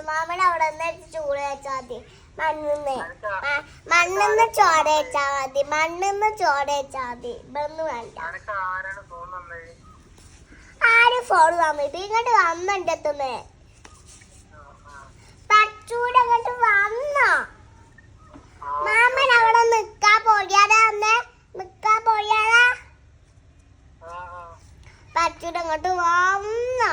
മാമൻ അവിടെ നിന്ന് ചൂട് വെച്ചാൽ മതി. മണ്ണിന്ന് ചോര വെച്ചാ മതി. മണ്ണിന്ന് ചോര വെച്ചാ മതി. ഇതൊന്നും വേണ്ട. ആര് ഫോൺ തന്നിട്ട് ഇങ്ങോട്ട് വന്ന എന്റെ എത്തുന്നേ പച്ചൂടെ അങ്ങോട്ട് വന്നോ? മാമൻ അവിടെ നിക്കാ പോയാലാ അന്നേ നിക്കാ പോയാലാ പച്ചൂടെ അങ്ങോട്ട് വന്നോ?